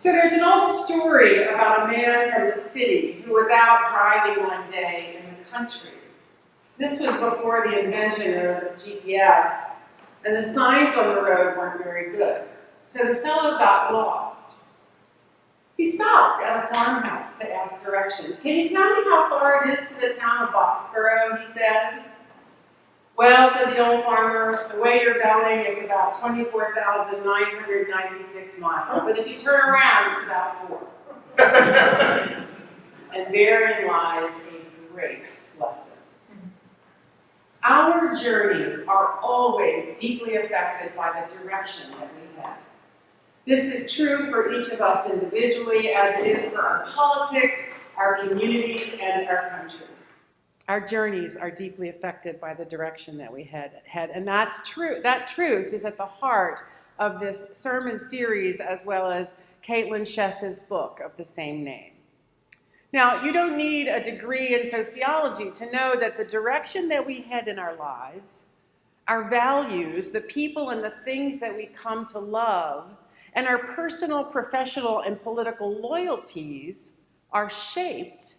So there's an old story about a man from the city who was out driving one day in the country. This was before the invention of GPS, and the signs on the road weren't very good. So the fellow got lost. He stopped at a farmhouse to ask directions. "Can you tell me how far it is to the town of Boxborough?" he said. "Well," said the old farmer, "the way you're going is about 24,996 miles. But if you turn around, it's about 4. And therein lies a great lesson. Our journeys are always deeply affected by the direction that we head. This is true for each of us individually, as it is for our politics, our communities, and our country. Our journeys are deeply affected by the direction that we head, and that's true. That truth is at the heart of this sermon series, as well as Caitlin Chess's book of the same name. Now, you don't need a degree in sociology to know that the direction that we head in our lives, our values, the people and the things that we come to love, and our personal, professional, and political loyalties are shaped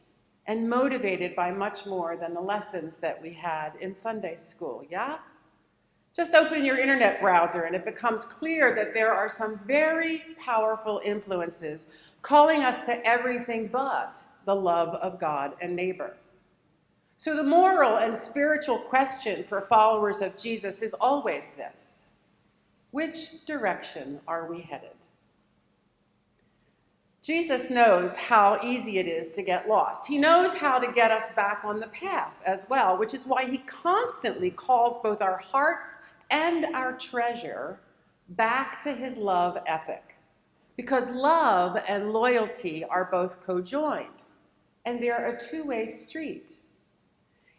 and motivated by much more than the lessons that we had in Sunday school, yeah? Just open your internet browser and it becomes clear that there are some very powerful influences calling us to everything but the love of God and neighbor. So the moral and spiritual question for followers of Jesus is always this: which direction are we headed? Jesus knows how easy it is to get lost. He knows how to get us back on the path as well, which is why he constantly calls both our hearts and our treasure back to his love ethic. Because love and loyalty are both co-joined, and they're a two-way street.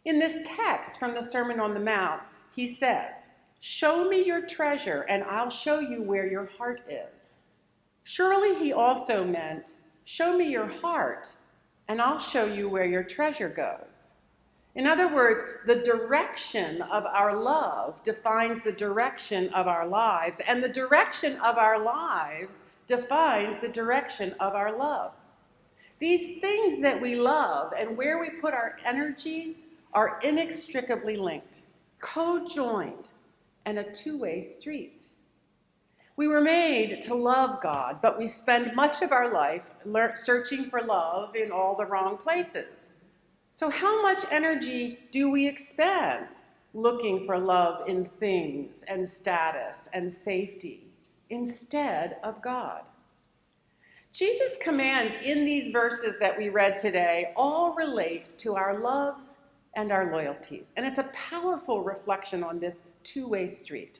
In this text from the Sermon on the Mount, he says, "Show me your treasure, and I'll show you where your heart is." Surely he also meant, "Show me your heart, and I'll show you where your treasure goes." In other words, the direction of our love defines the direction of our lives, and the direction of our lives defines the direction of our love. These things that we love and where we put our energy are inextricably linked, co-joined, and a two-way street. We were made to love God, but we spend much of our life searching for love in all the wrong places. So how much energy do we expend looking for love in things and status and safety instead of God? Jesus' commands in these verses that we read today all relate to our loves and our loyalties, and it's a powerful reflection on this two-way street.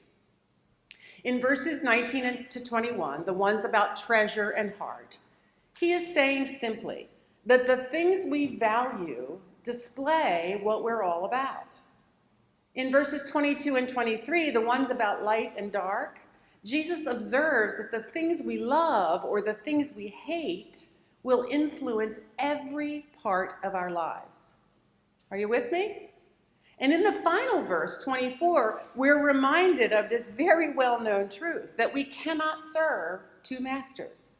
In verses 19 to 21, the ones about treasure and heart, he is saying simply that the things we value display what we're all about. In verses 22 and 23, the ones about light and dark, Jesus observes that the things we love or the things we hate will influence every part of our lives. Are you with me? And in the final verse, 24, we're reminded of this very well-known truth, that we cannot serve two masters.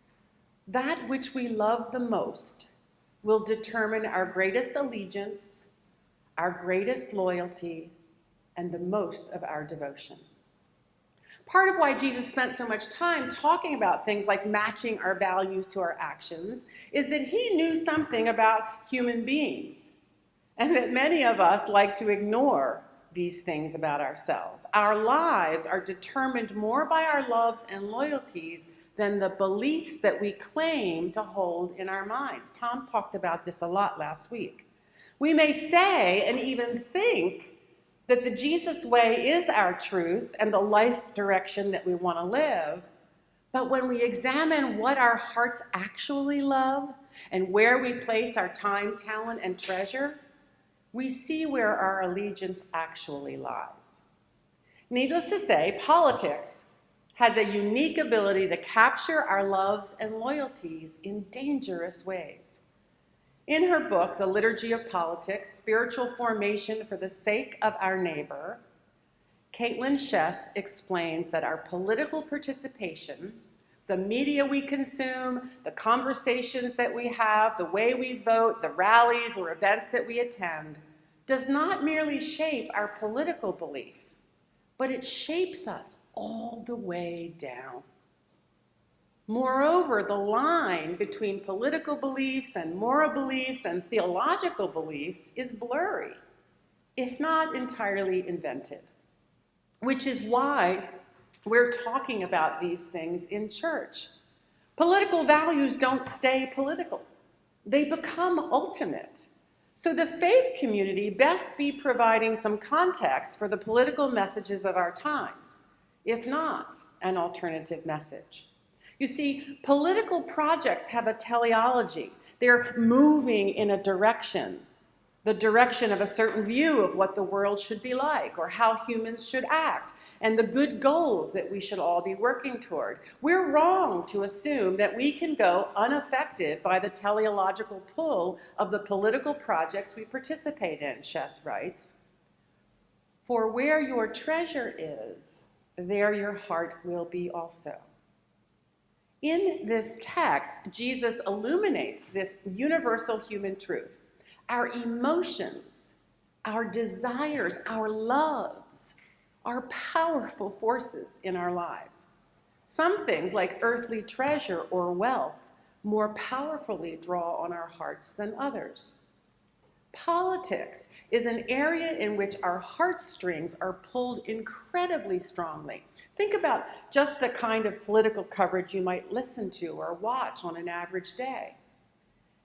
That which we love the most will determine our greatest allegiance, our greatest loyalty, and the most of our devotion. Part of why Jesus spent so much time talking about things like matching our values to our actions is that he knew something about human beings, and that many of us like to ignore these things about ourselves. Our lives are determined more by our loves and loyalties than the beliefs that we claim to hold in our minds. Tom talked about this a lot last week. We may say and even think that the Jesus way is our truth and the life direction that we want to live, but when we examine what our hearts actually love and where we place our time, talent, and treasure, we see where our allegiance actually lies. Needless to say, politics has a unique ability to capture our loves and loyalties in dangerous ways. In her book, The Liturgy of Politics, Spiritual Formation for the Sake of Our Neighbor, Caitlin Chess explains that our political participation The media we consume, the conversations that we have, the way we vote, the rallies or events that we attend, does not merely shape our political belief, but it shapes us all the way down. Moreover, the line between political beliefs and moral beliefs and theological beliefs is blurry, if not entirely invented, which is why we're talking about these things in church. Political values don't stay political. They become ultimate. So the faith community best be providing some context for the political messages of our times, if not an alternative message. You see, political projects have a teleology. They're moving in a direction, the direction of a certain view of what the world should be like or how humans should act and the good goals that we should all be working toward. We're wrong to assume that we can go unaffected by the teleological pull of the political projects we participate in, Chess writes. For where your treasure is, there your heart will be also. In this text, Jesus illuminates this universal human truth. Our emotions, our desires, our loves are powerful forces in our lives. Some things, like earthly treasure or wealth, more powerfully draw on our hearts than others. Politics is an area in which our heartstrings are pulled incredibly strongly. Think about just the kind of political coverage you might listen to or watch on an average day.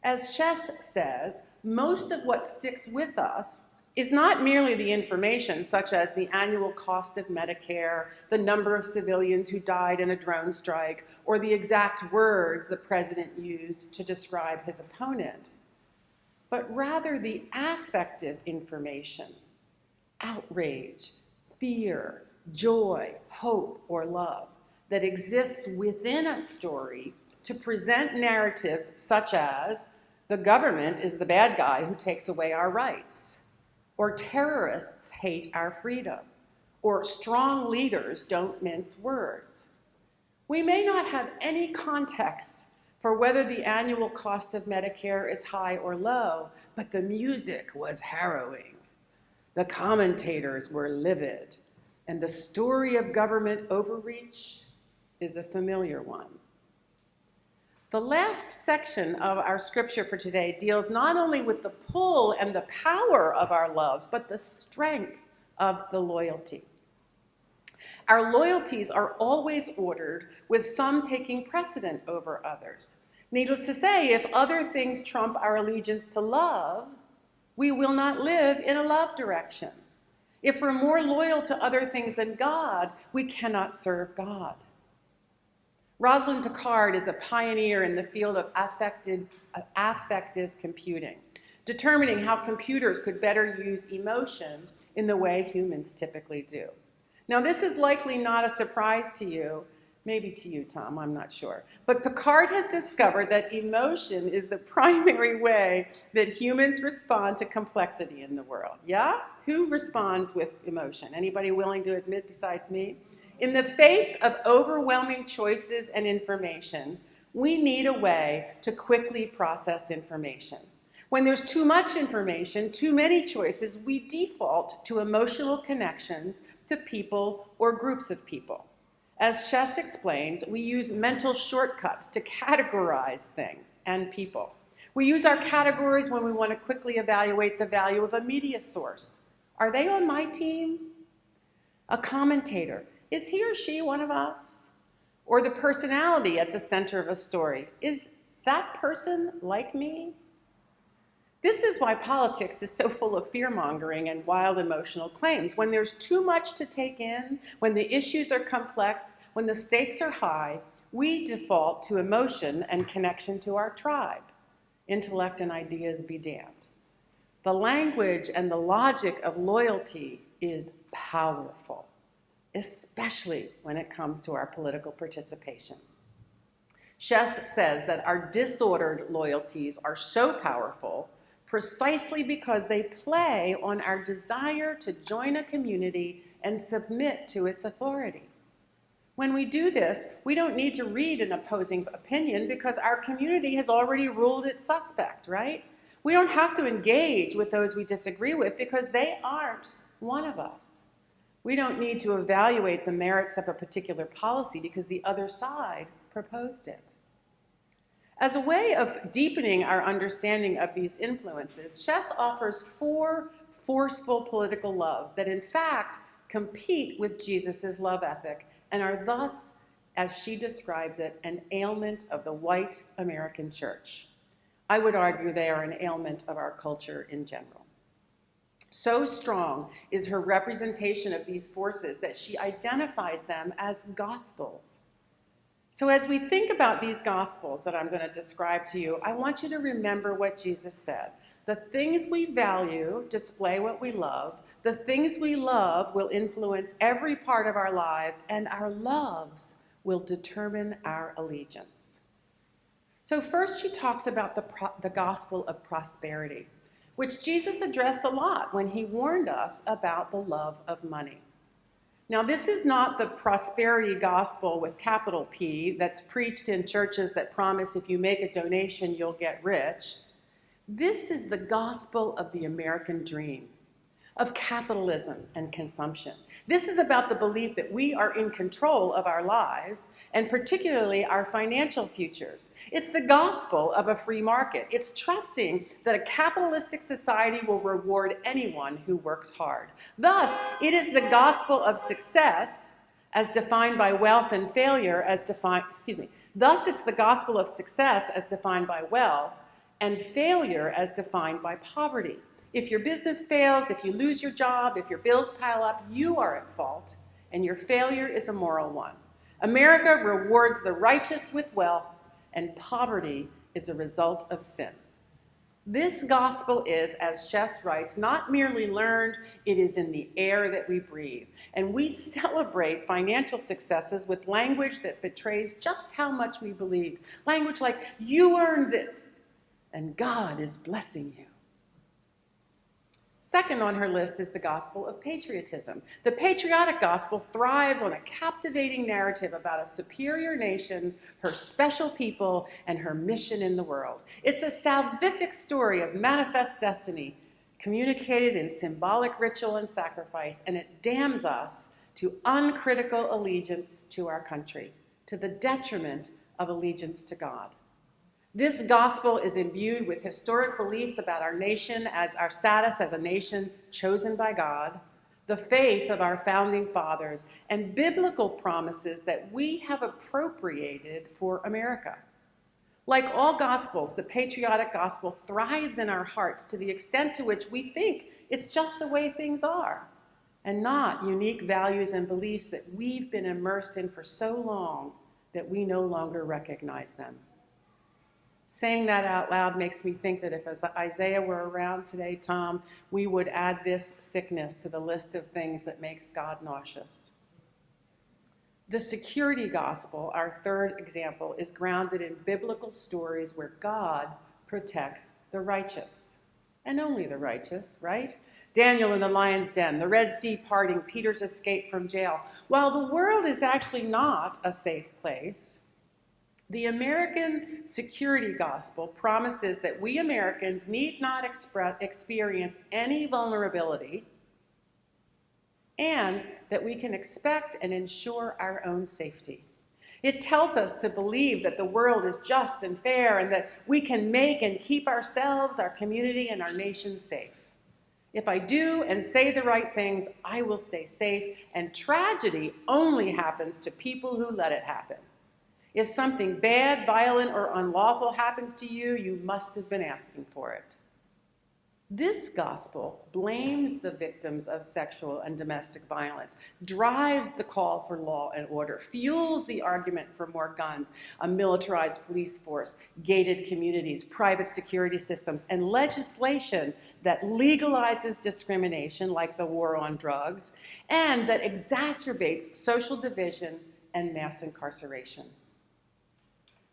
As Chess says, most of what sticks with us is not merely the information, such as the annual cost of Medicare, the number of civilians who died in a drone strike, or the exact words the president used to describe his opponent, but rather the affective information, outrage, fear, joy, hope, or love that exists within a story to present narratives such as the government is the bad guy who takes away our rights, or terrorists hate our freedom, or strong leaders don't mince words. We may not have any context for whether the annual cost of Medicare is high or low, but the music was harrowing. The commentators were livid, and the story of government overreach is a familiar one. The last section of our scripture for today deals not only with the pull and the power of our loves, but the strength of the loyalty. Our loyalties are always ordered with some taking precedent over others. Needless to say, if other things trump our allegiance to love, we will not live in a love direction. If we're more loyal to other things than God, we cannot serve God. Rosalind Picard is a pioneer in the field of affective computing, determining how computers could better use emotion in the way humans typically do. Now, this is likely not a surprise to you, maybe to you, Tom, I'm not sure. But Picard has discovered that emotion is the primary way that humans respond to complexity in the world. Yeah? Who responds with emotion? Anybody willing to admit besides me? In the face of overwhelming choices and information, we need a way to quickly process information. When there's too much information, too many choices, we default to emotional connections to people or groups of people. As Chess explains, we use mental shortcuts to categorize things and people. We use our categories when we want to quickly evaluate the value of a media source. Are they on my team? A commentator. Is he or she one of us? Or the personality at the center of a story. Is that person like me? This is why politics is so full of fear-mongering and wild emotional claims. When there's too much to take in, when the issues are complex, when the stakes are high, we default to emotion and connection to our tribe. Intellect and ideas be damned. The language and the logic of loyalty is powerful, especially when it comes to our political participation. Chess says that our disordered loyalties are so powerful precisely because they play on our desire to join a community and submit to its authority. When we do this, we don't need to read an opposing opinion because our community has already ruled it suspect, right? We don't have to engage with those we disagree with because they aren't one of us. We don't need to evaluate the merits of a particular policy because the other side proposed it. As a way of deepening our understanding of these influences, Chess offers 4 forceful political loves that in fact compete with Jesus' love ethic and are thus, as she describes it, an ailment of the white American church. I would argue they are an ailment of our culture in general. So strong is her representation of these forces that she identifies them as gospels. So as we think about these gospels that I'm going to describe to you, I want you to remember what Jesus said. The things we value display what we love. The things we love will influence every part of our lives, and our loves will determine our allegiance. So first she talks about the gospel of prosperity, which Jesus addressed a lot when he warned us about the love of money. Now, this is not the prosperity gospel with capital P that's preached in churches that promise if you make a donation, you'll get rich. This is the gospel of the American dream, of capitalism and consumption. This is about the belief that we are in control of our lives, and particularly our financial futures. It's the gospel of a free market. It's trusting that a capitalistic society will reward anyone who works hard. Thus, it is the gospel of success as defined by wealth and failure Thus, it's the gospel of success as defined by wealth and failure as defined by poverty. If your business fails, if you lose your job, if your bills pile up, you are at fault, and your failure is a moral one. America rewards the righteous with wealth, and poverty is a result of sin. This gospel is, as Chess writes, not merely learned, it is in the air that we breathe. And we celebrate financial successes with language that betrays just how much we believe. Language like, you earned it, and God is blessing you. Second on her list is the gospel of patriotism. The patriotic gospel thrives on a captivating narrative about a superior nation, her special people, and her mission in the world. It's a salvific story of manifest destiny, communicated in symbolic ritual and sacrifice, and it damns us to uncritical allegiance to our country, to the detriment of allegiance to God. This gospel is imbued with historic beliefs about our nation as our status as a nation chosen by God, the faith of our founding fathers, and biblical promises that we have appropriated for America. Like all gospels, the patriotic gospel thrives in our hearts to the extent to which we think it's just the way things are, and not unique values and beliefs that we've been immersed in for so long that we no longer recognize them. Saying that out loud makes me think that if Isaiah were around today, Tom, we would add this sickness to the list of things that makes God nauseous. The security gospel, our third example, is grounded in biblical stories where God protects the righteous. And only the righteous, right? Daniel in the lion's den, the Red Sea parting, Peter's escape from jail. While the world is actually not a safe place, the American security gospel promises that we Americans need not experience any vulnerability, and that we can expect and ensure our own safety. It tells us to believe that the world is just and fair and that we can make and keep ourselves, our community, and our nation safe. If I do and say the right things, I will stay safe, and tragedy only happens to people who let it happen. If something bad, violent, or unlawful happens to you, you must have been asking for it. This gospel blames the victims of sexual and domestic violence, drives the call for law and order, fuels the argument for more guns, a militarized police force, gated communities, private security systems, and legislation that legalizes discrimination, like the war on drugs, and that exacerbates social division and mass incarceration.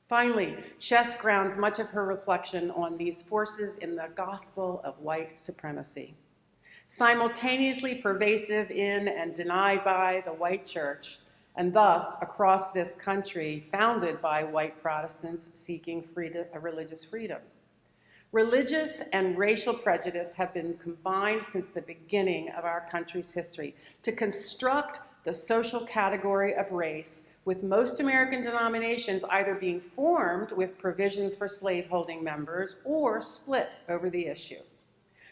Finally, Chess grounds much of her reflection on these forces in the gospel of white supremacy. Simultaneously pervasive in and denied by the white church, and thus across this country founded by white Protestants seeking religious freedom. Religious and racial prejudice have been combined since the beginning of our country's history to construct the social category of race, with most American denominations either being formed with provisions for slaveholding members or split over the issue.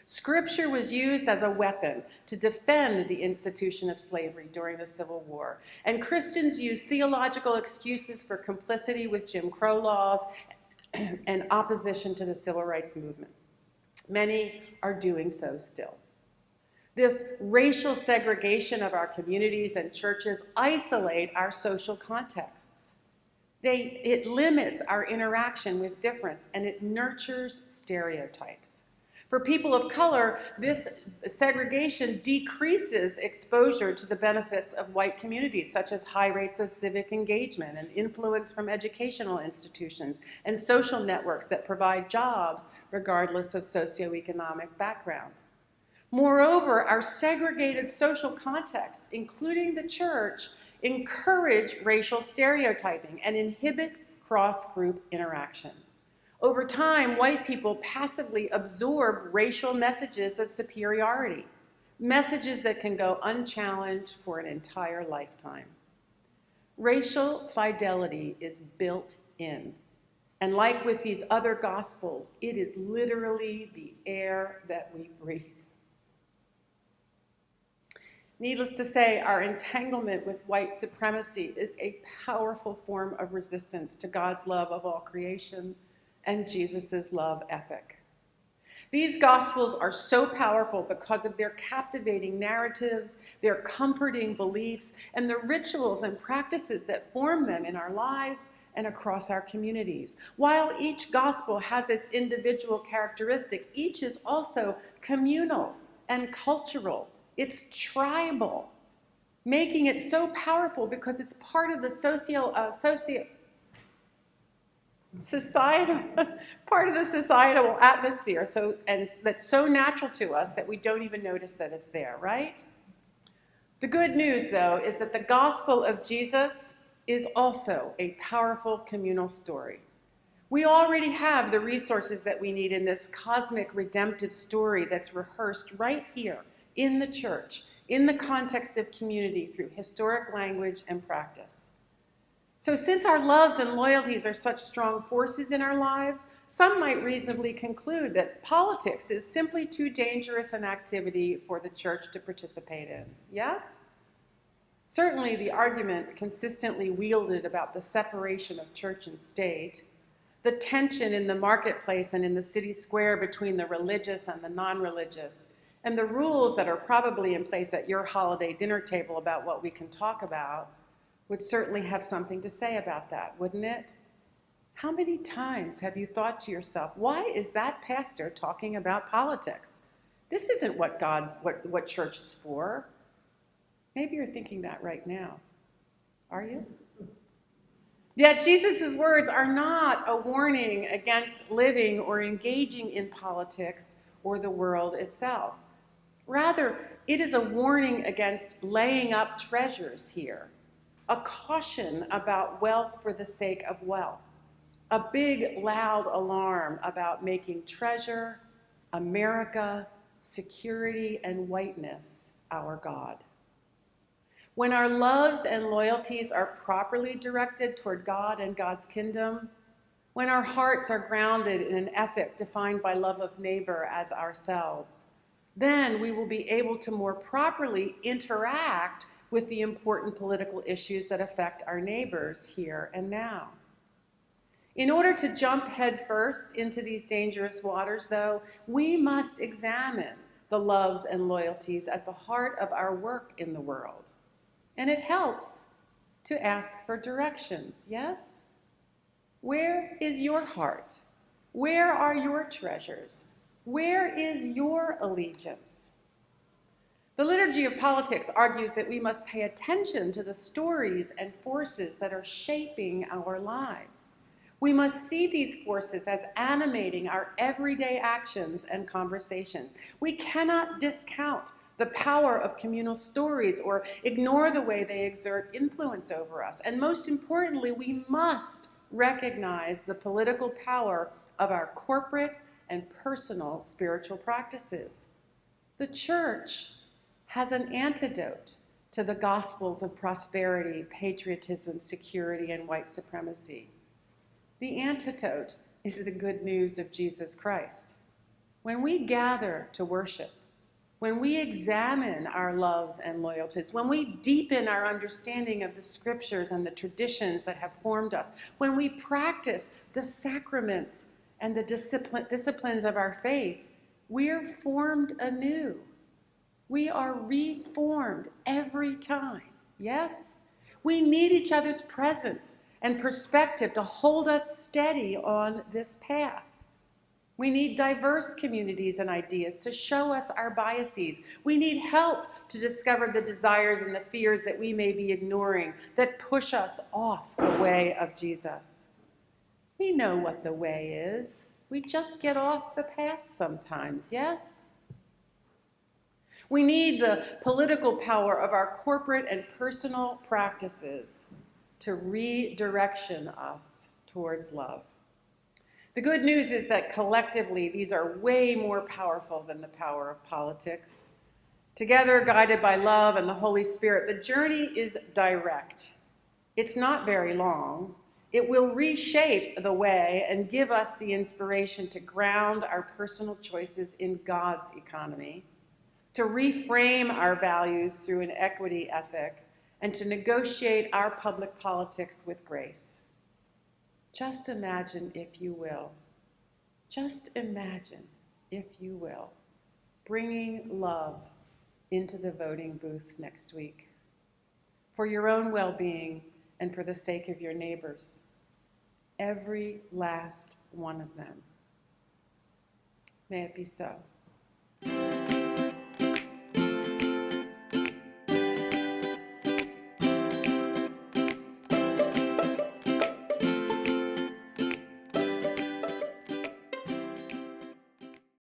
Scripture was used as a weapon to defend the institution of slavery during the Civil War, and Christians used theological excuses for complicity with Jim Crow laws and opposition to the civil rights movement. Many are doing so still. This racial segregation of our communities and churches isolate our social contexts. It limits our interaction with difference, and it nurtures stereotypes. For people of color, this segregation decreases exposure to the benefits of white communities, such as high rates of civic engagement and influence from educational institutions and social networks that provide jobs regardless of socioeconomic background. Moreover, our segregated social contexts, including the church, encourage racial stereotyping and inhibit cross-group interaction. Over time, white people passively absorb racial messages of superiority, messages that can go unchallenged for an entire lifetime. Racial fidelity is built in, and like with these other gospels, it is literally the air that we breathe. Needless to say, our entanglement with white supremacy is a powerful form of resistance to God's love of all creation and Jesus' love ethic. These gospels are so powerful because of their captivating narratives, their comforting beliefs, and the rituals and practices that form them in our lives and across our communities. While each gospel has its individual characteristic, each is also communal and cultural. It's tribal, making it so powerful because it's part of the societal atmosphere, and that's so natural to us that we don't even notice that it's there, right? The good news, though, is that the gospel of Jesus is also a powerful communal story. We already have the resources that we need in this cosmic redemptive story that's rehearsed right here in the church, in the context of community through historic language and practice. So since our loves and loyalties are such strong forces in our lives, some might reasonably conclude that politics is simply too dangerous an activity for the church to participate in. Yes? Certainly the argument consistently wielded about the separation of church and state, the tension in the marketplace and in the city square between the religious and the non-religious, and the rules that are probably in place at your holiday dinner table about what we can talk about, would certainly have something to say about that, wouldn't it? How many times have you thought to yourself, why is that pastor talking about politics? This isn't what church is for. Maybe you're thinking that right now. Are you? Yet Jesus' words are not a warning against living or engaging in politics or the world itself. Rather, it is a warning against laying up treasures here, a caution about wealth for the sake of wealth, a big, loud alarm about making treasure, America, security, and whiteness our God. When our loves and loyalties are properly directed toward God and God's kingdom, when our hearts are grounded in an ethic defined by love of neighbor as ourselves, then we will be able to more properly interact with the important political issues that affect our neighbors here and now. In order to jump headfirst into these dangerous waters, though, we must examine the loves and loyalties at the heart of our work in the world. And it helps to ask for directions, yes? Where is your heart? Where are your treasures? Where is your allegiance? The Liturgy of Politics argues that we must pay attention to the stories and forces that are shaping our lives. We must see these forces as animating our everyday actions and conversations. We cannot discount the power of communal stories or ignore the way they exert influence over us. And most importantly, we must recognize the political power of our corporate and personal spiritual practices. The church has an antidote to the gospels of prosperity, patriotism, security, and white supremacy. The antidote is the good news of Jesus Christ. When we gather to worship, when we examine our loves and loyalties, when we deepen our understanding of the scriptures and the traditions that have formed us, when we practice the sacraments and the disciplines of our faith, we are formed anew. We are reformed every time. Yes? We need each other's presence and perspective to hold us steady on this path. We need diverse communities and ideas to show us our biases. We need help to discover the desires and the fears that we may be ignoring that push us off the way of Jesus. We know what the way is. We just get off the path sometimes, yes? We need the political power of our corporate and personal practices to redirection us towards love. The good news is that collectively, these are way more powerful than the power of politics. Together, guided by love and the Holy Spirit, the journey is direct. It's not very long. It will reshape the way and give us the inspiration to ground our personal choices in God's economy, to reframe our values through an equity ethic, and to negotiate our public politics with grace. Just imagine, if you will, bringing love into the voting booth next week for your own well-being and for the sake of your neighbors, every last one of them. May it be so.